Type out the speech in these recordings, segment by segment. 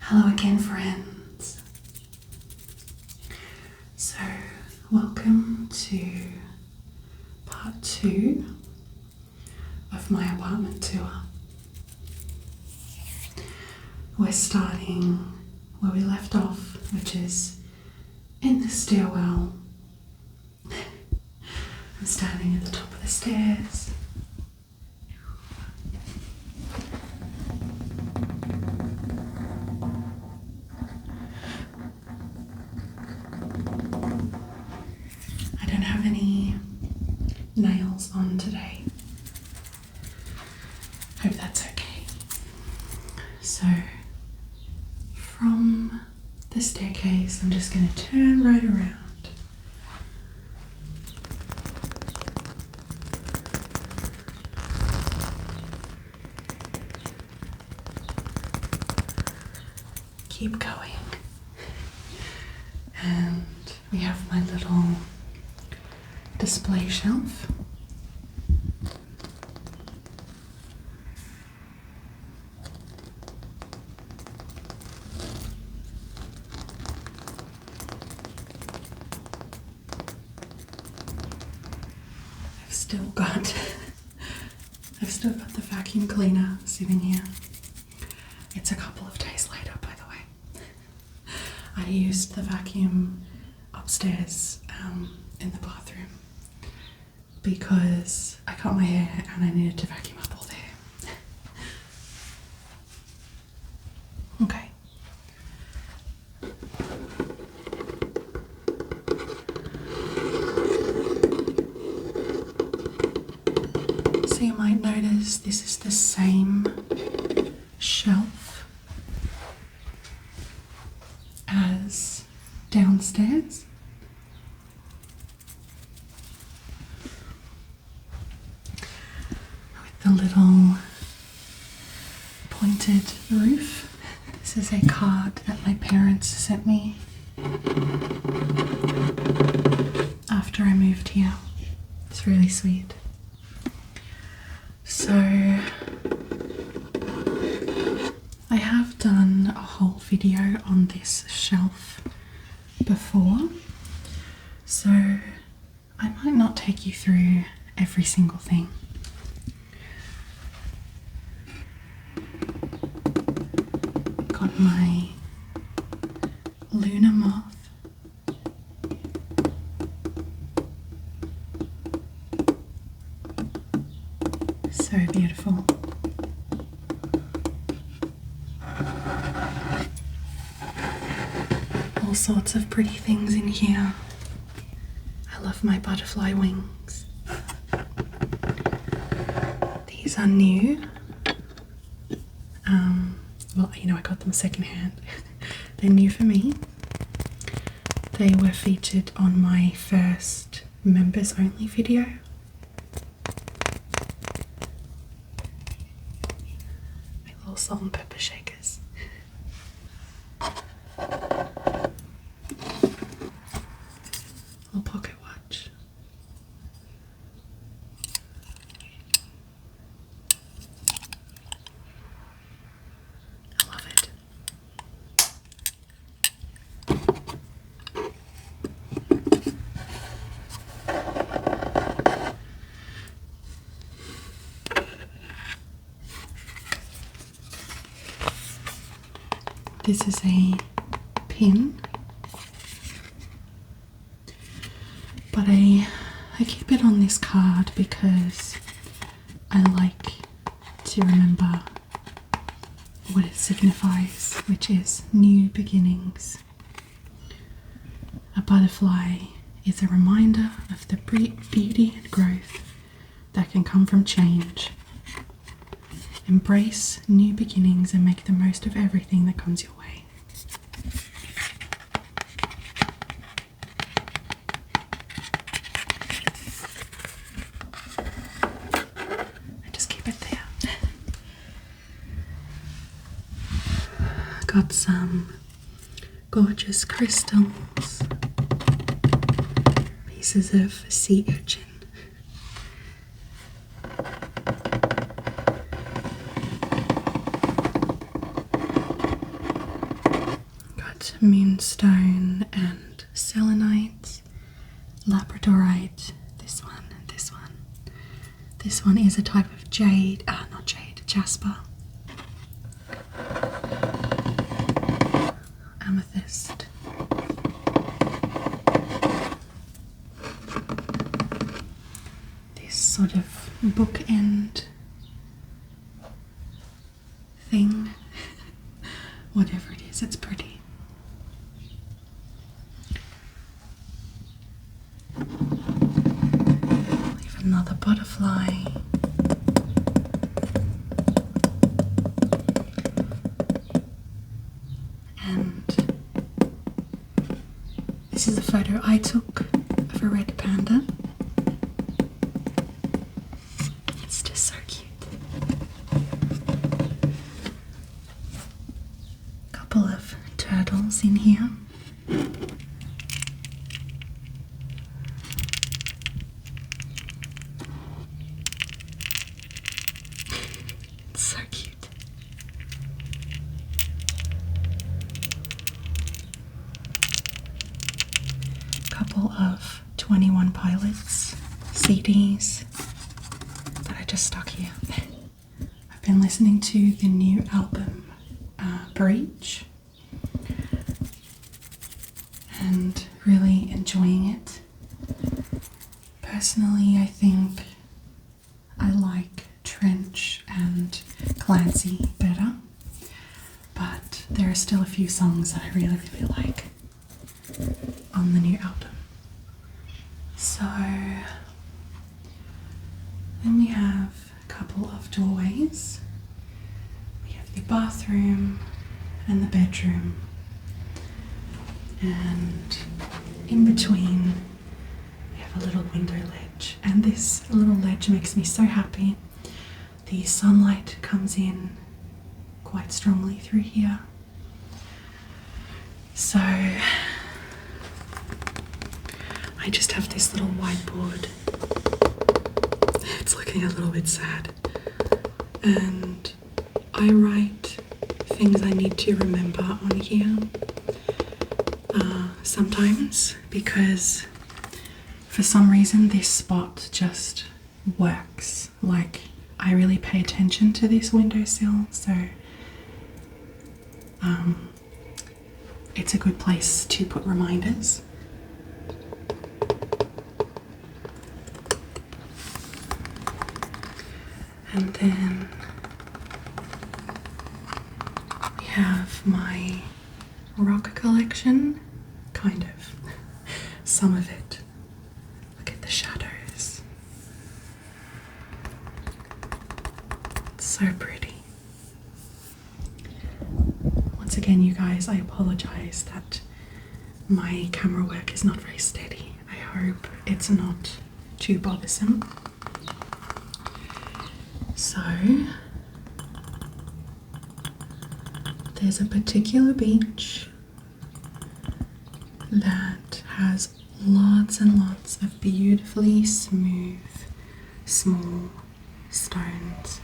Hello again, friends. So, welcome to part 2 of my apartment tour. We're starting where we left off, which is in the stairwell. I'm standing at the top of the stairs. I don't have any nails on today. Hope that's okay. So, from the staircase, I'm just going to turn right around. Keep going. And we have my little display shelf. I've still got the vacuum cleaner sitting here. It's a couple of days later, by the way. I used the vacuum upstairs in the bathroom because I cut my hair and I needed to vacuum up all the hair. Okay. So you might notice this is the same shelf as downstairs. With the little pointed roof. This is a card that my parents sent me after I moved here. It's really sweet. So, I have done a whole video on this shelf before, so I might not take you through every single thing. Got my Luna moth. So beautiful. All sorts of pretty things in here. I love my butterfly wings. These are new. Well, I got them secondhand. They're new for me. They were featured on my first members only video. Salt and pepper shakers. Little pocket watch. I love it. This is a pin, but I keep it on this card because I like to remember what it signifies, which is new beginnings. A butterfly is a reminder of the beauty and growth that can come from change. Embrace new beginnings and make the most of everything that comes your way. I just keep it there. Got some gorgeous crystals, pieces of sea urchin. got moonstone and selenite, labradorite, this one and this one. This one is a type of jade, not jade, jasper. Amethyst. This sort of bookend thing. Whatever it is, it's pretty. Leave another butterfly. And this is a photo I took of a red panda. It's just so cute. Couple of turtles in here. It's so cute. Couple of 21 Pilots CDs that I just stuck here. I've been listening to the new album Breach and really enjoying it. Personally, I think I like Trench and Clancy better, but there are still a few songs that I really like on the new album. So then we have a couple of doorways. We have the bathroom and the bedroom, and in between we have a little window ledge, and this little ledge makes me so happy. The sunlight comes in quite strongly through here, so I just have this little whiteboard. It's looking a little bit sad, and I write things I need to remember on here sometimes, because for some reason this spot just works. Like, I really pay attention to this windowsill, so it's a good place to put reminders. And then we have my rock collection, kind of, some of it. Look at the shadows. It's so pretty. Once again, you guys, I apologize that my camera work is not very steady. I hope it's not too bothersome. So there's a particular beach that has lots and lots of beautifully smooth, small stones,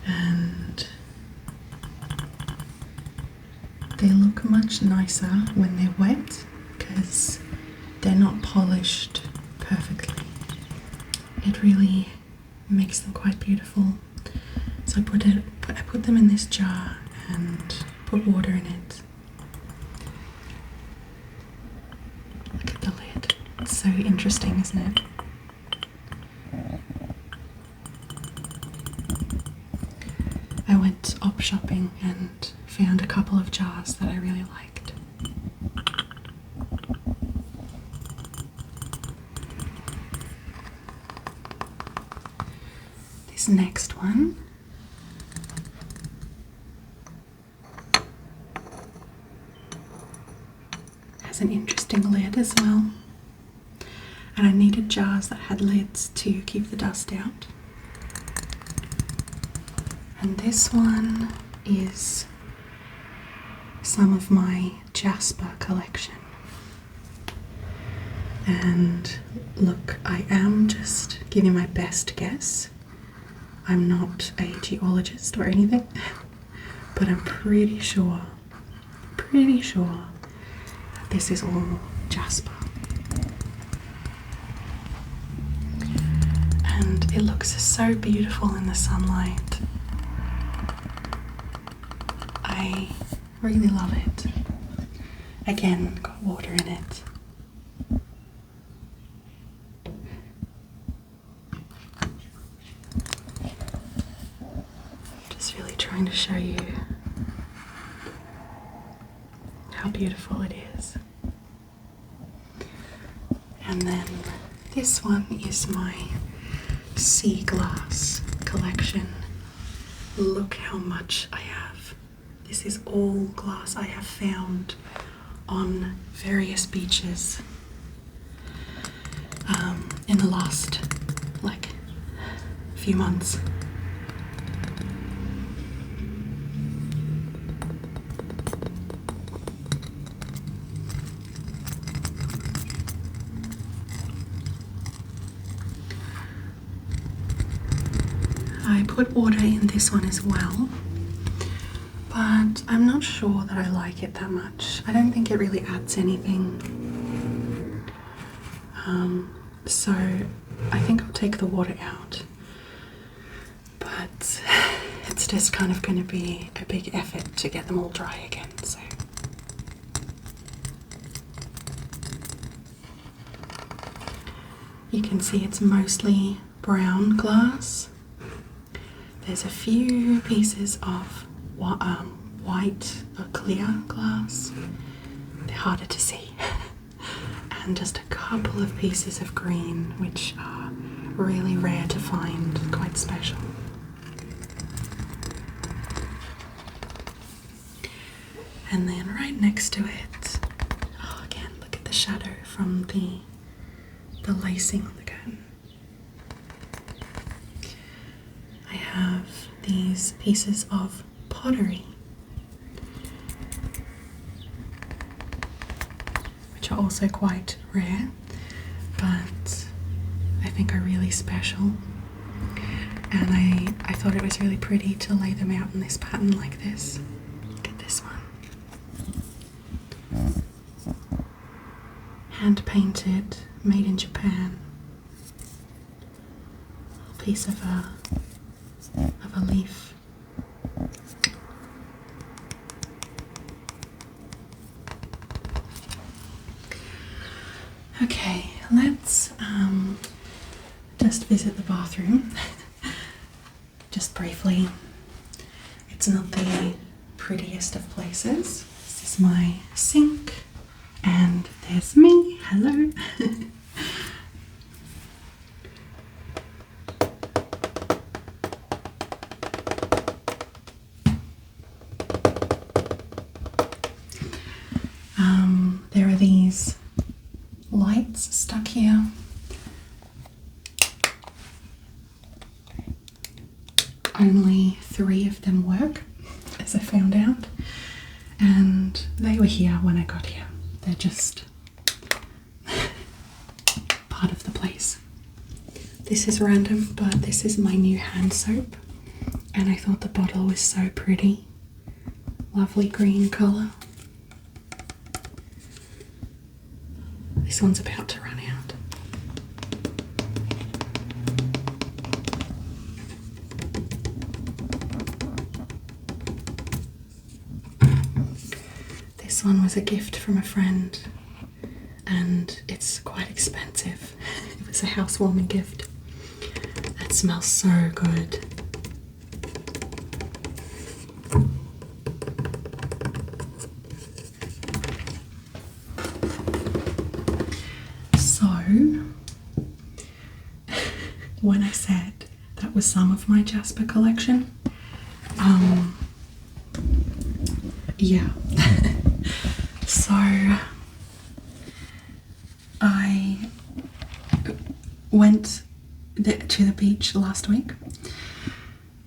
and they look much nicer when they're wet because they're not polished perfectly. It really makes them quite beautiful. So I put them in this jar and put water in it. Look at the lid. It's so interesting, isn't it? I went op shopping and found a couple of jars that I really liked. This next one has an interesting lid as well, and I needed jars that had lids to keep the dust out. And this one is some of my Jasper collection. And look, I am just giving my best guess. I'm not a geologist or anything, but I'm pretty sure pretty sure that this is all jasper. And it looks so beautiful in the sunlight. I really love it. Again, got water in it. Just really trying to show you how beautiful it is. And then this one is my sea glass collection. Look how much I have. This is all glass I have found on various beaches in the last few months. I put water in this one as well, but I'm not sure that I like it that much. I don't think it really adds anything. So I think I'll take the water out, but it's just kind of going to be a big effort to get them all dry again. So you can see it's mostly brown glass. There's a few pieces of white or clear glass. They're harder to see. And just a couple of pieces of green, which are really rare to find, quite special. And then right next to it, oh, again, look at the shadow from the lacing on the curtain. I have these pieces of pottery, which are also quite rare, but I think are really special. And I thought it was really pretty to lay them out in this pattern like this. Look at this one. Hand painted, made in Japan. A piece of a leaf. Okay, let's just visit the bathroom. Just briefly. It's not the prettiest of places. This is my sink, and there's me. Hello. There are these lights stuck here. Only 3 of them work, as I found out, and they were here when I got here. They're just part of the place. This is random, but this is my new hand soap, and I thought the bottle was so pretty. Lovely green colour. This one's about to run out. This one was a gift from a friend, and it's quite expensive. It was a housewarming gift. It smells so good. When I said that was some of my Jasper collection, yeah. So I went to the beach last week,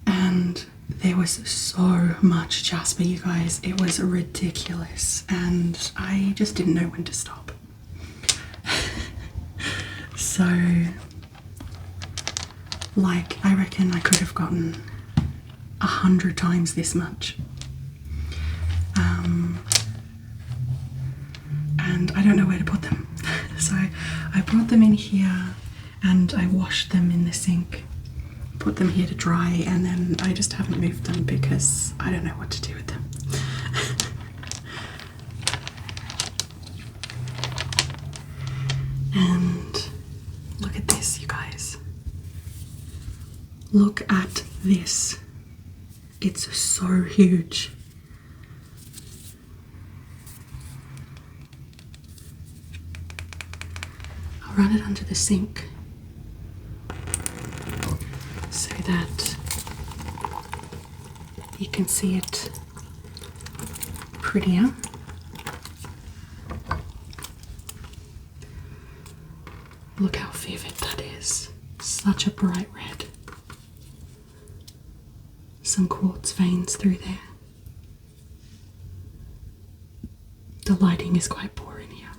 and there was so much Jasper, you guys. It was ridiculous, and I just didn't know when to stop. So I reckon I could have gotten 100 times this much. I don't know where to put them. So I brought them in here and I washed them in the sink, put them here to dry, and then I just haven't moved them because I don't know what to do with them. And look at this, you guys. Look at this. It's so huge. I'll run it under the sink so that you can see it prettier. Look how vivid that is. Such a bright red. Some quartz veins through there. The lighting is quite poor in here.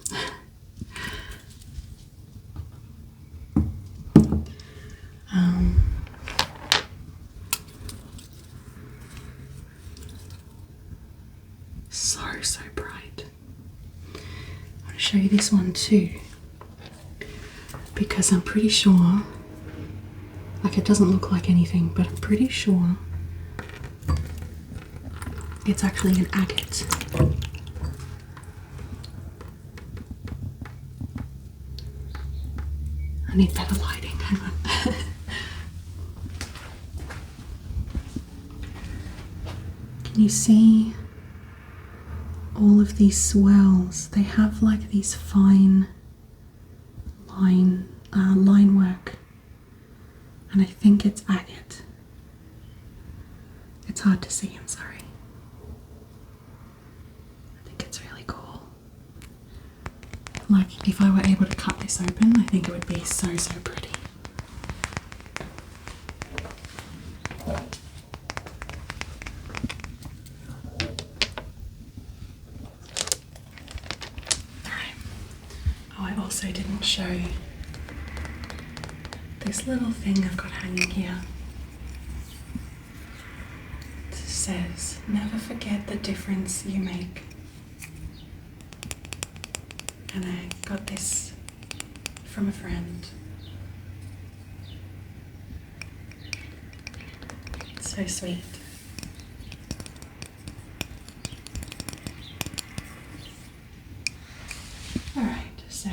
So bright. I want to show you this one too, because I'm pretty sure, like, it doesn't look like anything, but I'm pretty sure it's actually an agate. I need better lighting, hang on. Can you see all of these swirls? They have like these fine line work, and I think it's agate. It's hard to see, I'm sorry. I think it's really cool. Like, if I were able to cut this open, I think it would be so pretty. Also didn't show this little thing I've got hanging here. It says, never forget the difference you make. And I got this from a friend. It's so sweet. Alright. So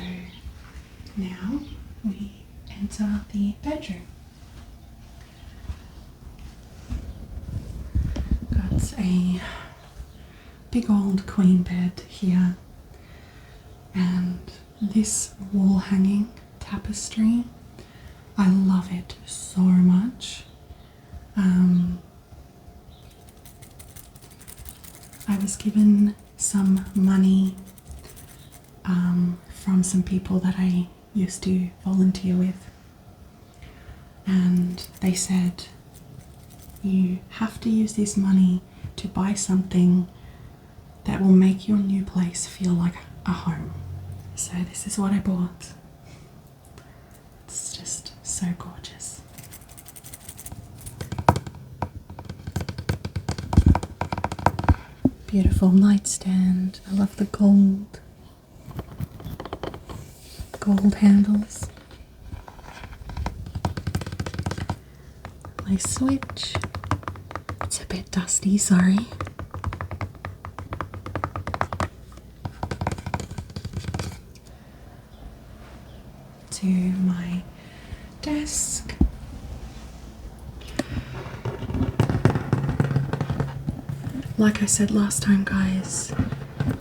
now we enter the bedroom. Got a big old queen bed here, and this wall hanging tapestry, I love it so much. I was given some money from some people that I used to volunteer with, and they said you have to use this money to buy something that will make your new place feel like a home. So this is what I bought. It's just so gorgeous. Beautiful nightstand. I love the gold handles. My switch. It's a bit dusty, sorry. To my desk. Like I said last time, guys,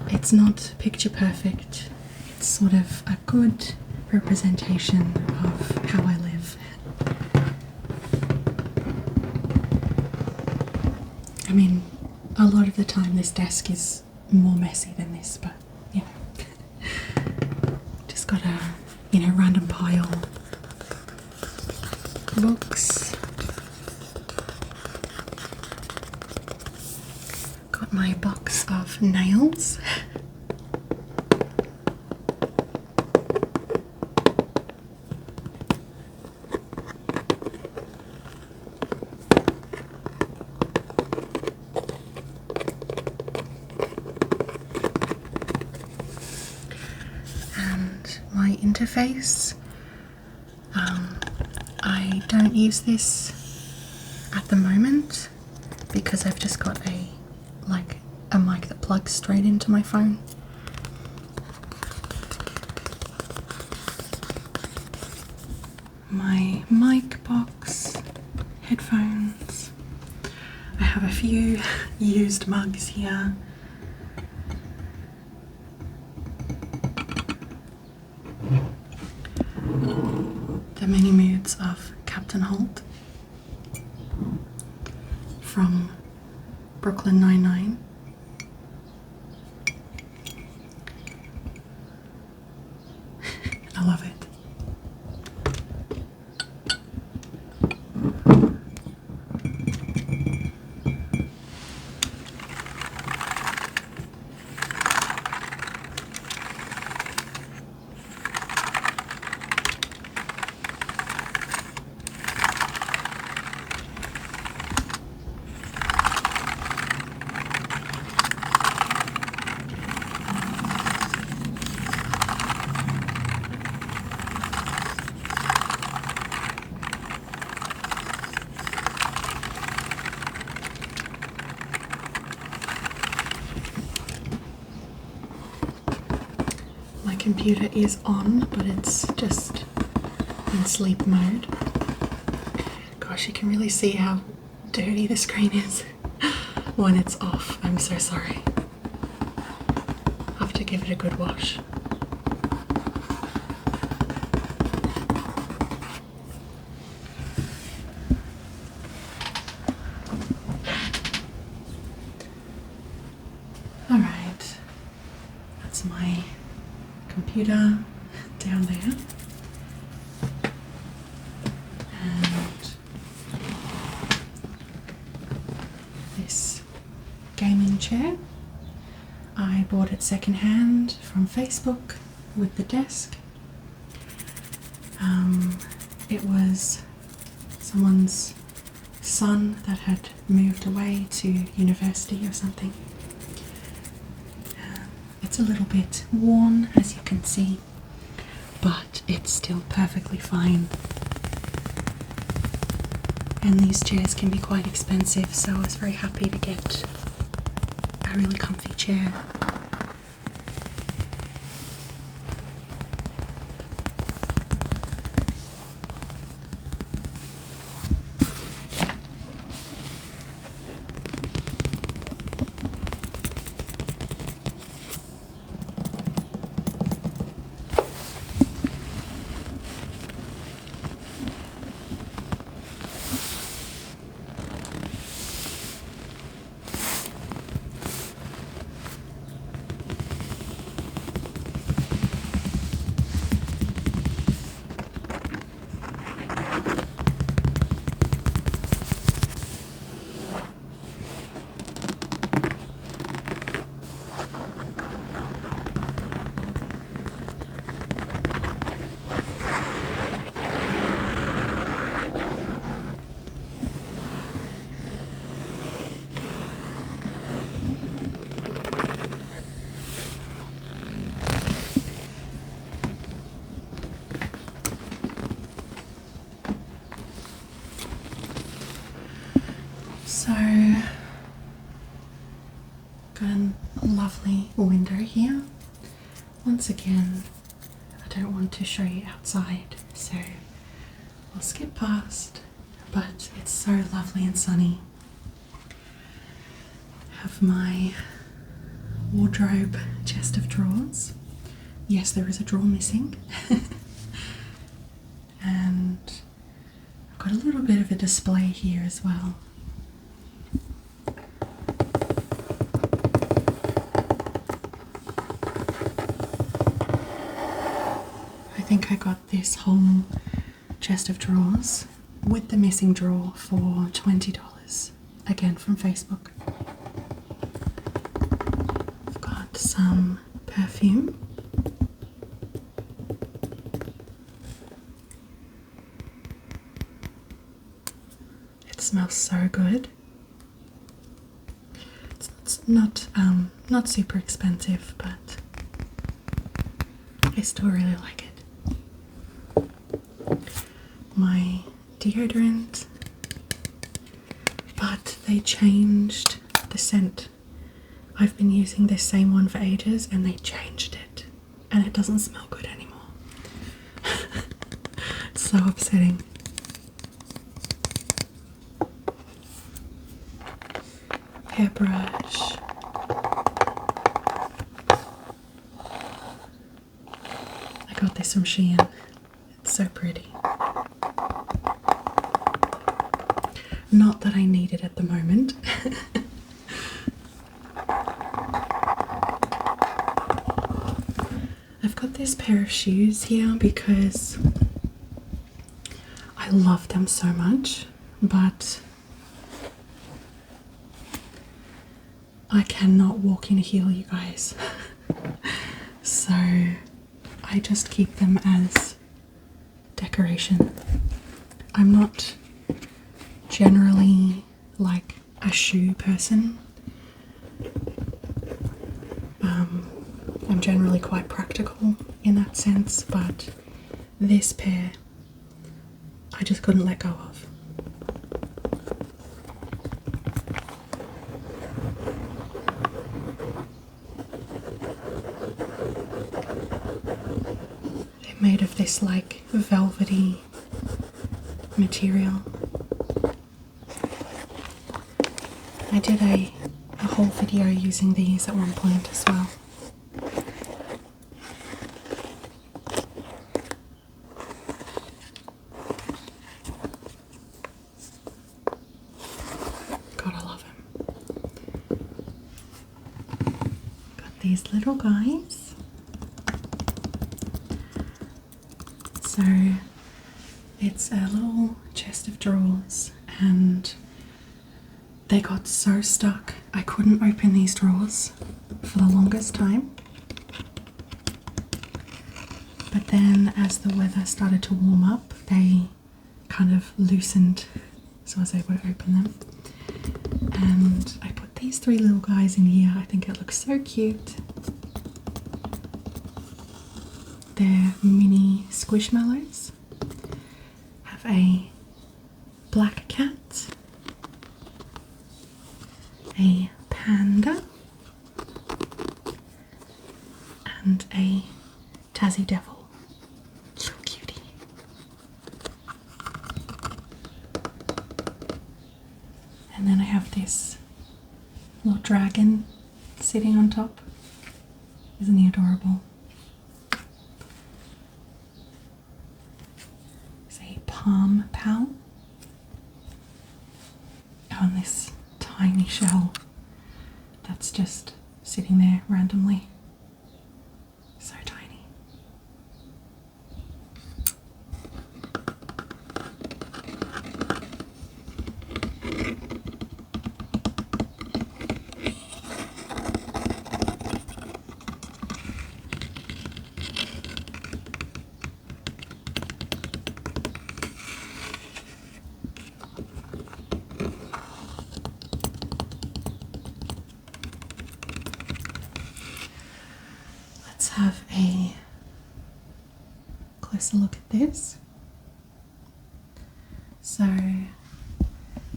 it's not picture perfect. It's sort of a good representation of how I live. I mean, a lot of the time this desk is more messy than this, but you know, just got a, random pile. Books. Got my box of nails. interface. I don't use this at the moment because I've just got a mic that plugs straight into my phone. My mic box, headphones. I have a few used mugs here. The many moods of Captain Holt from Brooklyn Nine-Nine. I love it. Computer is on, but it's just in sleep mode. Gosh, you can really see how dirty the screen is when it's off. I'm so sorry. I have to give it a good wash. Alright, that's my computer down there, and this gaming chair I bought it secondhand from Facebook with the desk. It was someone's son that had moved away to university or something. It's a little bit worn, as you can see, but it's still perfectly fine. And these chairs can be quite expensive, so I was very happy to get a really comfy chair. So, got a lovely window here. Once again, I don't want to show you outside, so I'll skip past, but it's so lovely and sunny. I have my wardrobe chest of drawers. Yes, there is a drawer missing. And I've got a little bit of a display here as well. I think I got this whole chest of drawers with the missing drawer for $20, again from Facebook. I've got some perfume. It smells so good. It's not super expensive, but I still really like it. my deodorant, but they changed the scent. I've been using this same one for ages and they changed it and it doesn't smell good anymore. It's so upsetting. Hairbrush. I got this from Shein. It's so pretty. Not that I need it at the moment. I've got this pair of shoes here because I love them so much, but I cannot walk in a heel, you guys. So I just keep them as decoration. I'm not generally like a shoe person. I'm generally quite practical in that sense, but this pair I just couldn't let go of. They're made of this like velvety material. I did a whole video using these at one point as well. God, I love him. Got these little guys. So it's a little chest of drawers and they got so stuck I couldn't open these drawers for the longest time. But then as the weather started to warm up, they kind of loosened, so I was able to open them. And I put these three little guys in here. I think it looks so cute. They're mini squishmallows. Have a black cat, a panda, and a Tassie devil. Little cutie. And then I have this little dragon sitting on top. Isn't he adorable? It's a palm pal on this tiny shell that's just sitting there randomly. So tiny. Let's have a closer look at this. So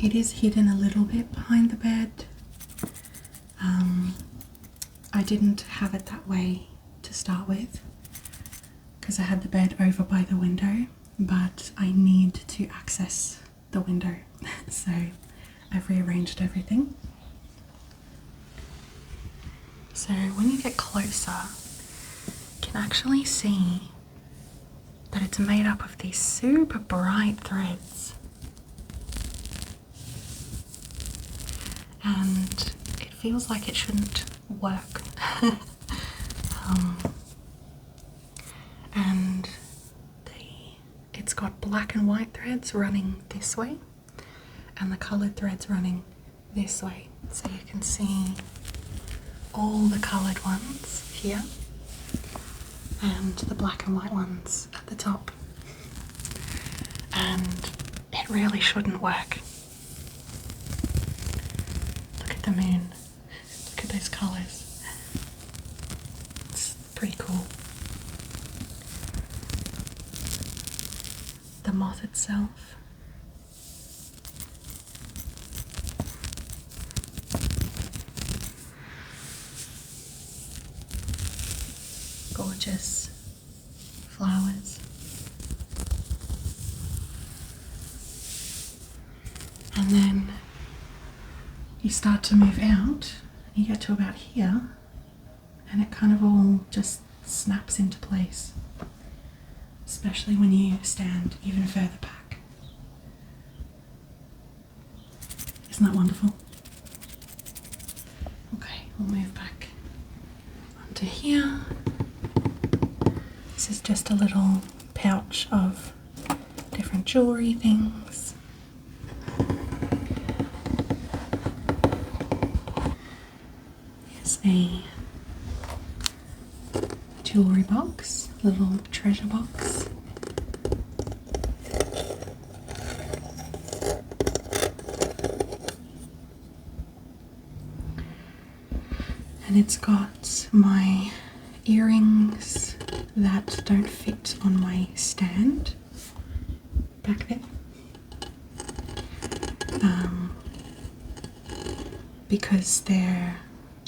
it is hidden a little bit behind the bed. I didn't have it that way to start with because I had the bed over by the window, but I need to access the window so I've rearranged everything. So when you get closer, you can actually see that it's made up of these super bright threads, and it feels like it shouldn't work. And it's got black and white threads running this way and the coloured threads running this way, so you can see all the coloured ones here and the black and white ones at the top, and it really shouldn't work. Look at the moon, look at those colours, it's pretty cool. The moth cloth itself. Gorgeous flowers. And then you start to move out, you get to about here, and it kind of all just snaps into place, especially when you stand even further back. Isn't that wonderful? Okay, we'll move back onto here. This is just a little pouch of different jewellery things. Here's a jewellery box, little treasure box. And it's got my earrings that don't fit on my stand back there. Because they're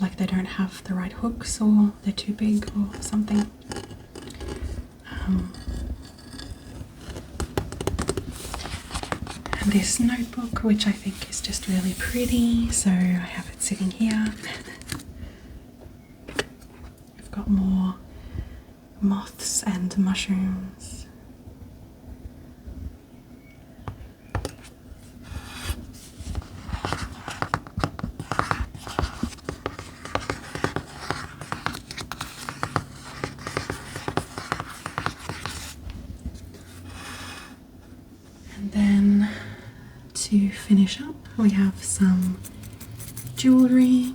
like they don't have the right hooks, or they're too big or something. And this notebook, which I think is just really pretty, so I have it sitting here. I've got more moths and mushrooms. And then to finish up, we have some jewellery.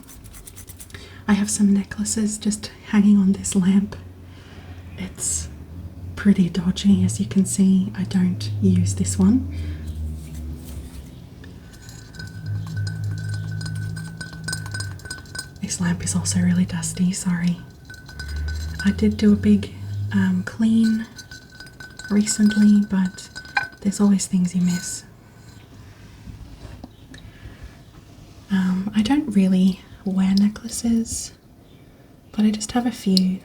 I have some necklaces just hanging on this lamp. It's pretty dodgy, as you can see. I don't use this one. This lamp is also really dusty, sorry. I did do a big clean recently, but there's always things you miss. I don't really wear necklaces, but I just have a few.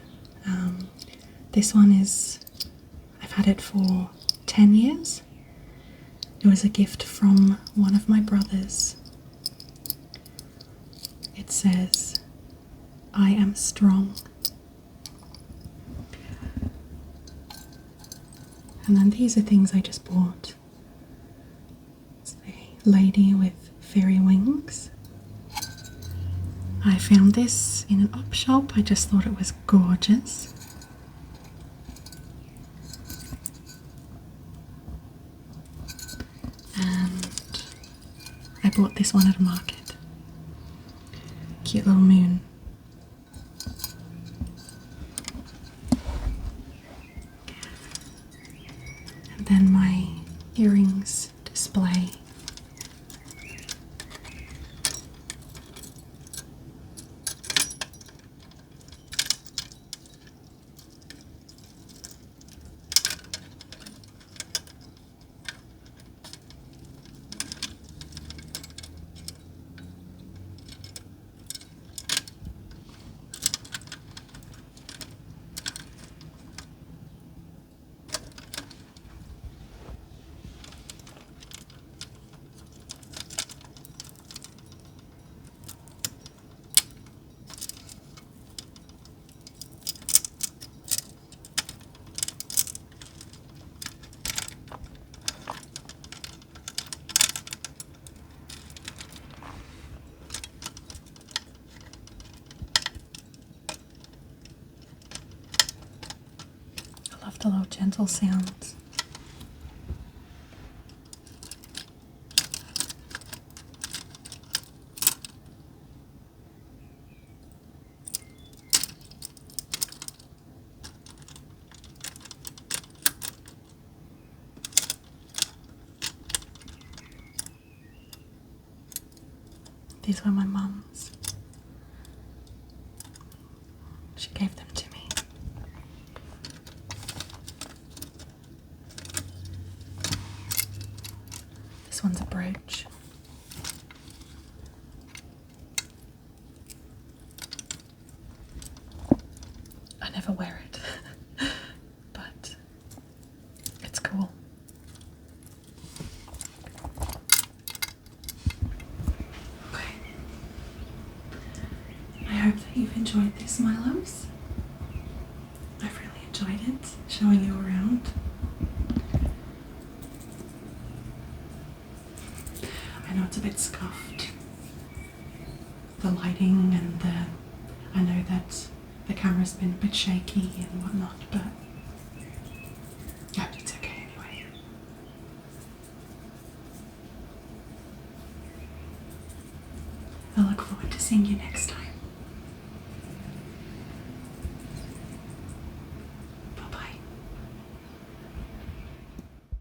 This one is, I've had it for 10 years. It was a gift from one of my brothers. It says, "I am strong." And then these are things I just bought. It's a lady with fairy wings. I found this in an op shop. I just thought it was gorgeous. And I bought this one at a market. Cute little moon. And then my earrings display. I love the little gentle sounds. These were my mum's. She gave them to me. enjoyed this, my loves. I've really enjoyed it, showing you around. I know it's a bit scuffed, the lighting, and I know that the camera's been a bit shaky and whatnot, but it's okay anyway. I look forward to seeing you next time.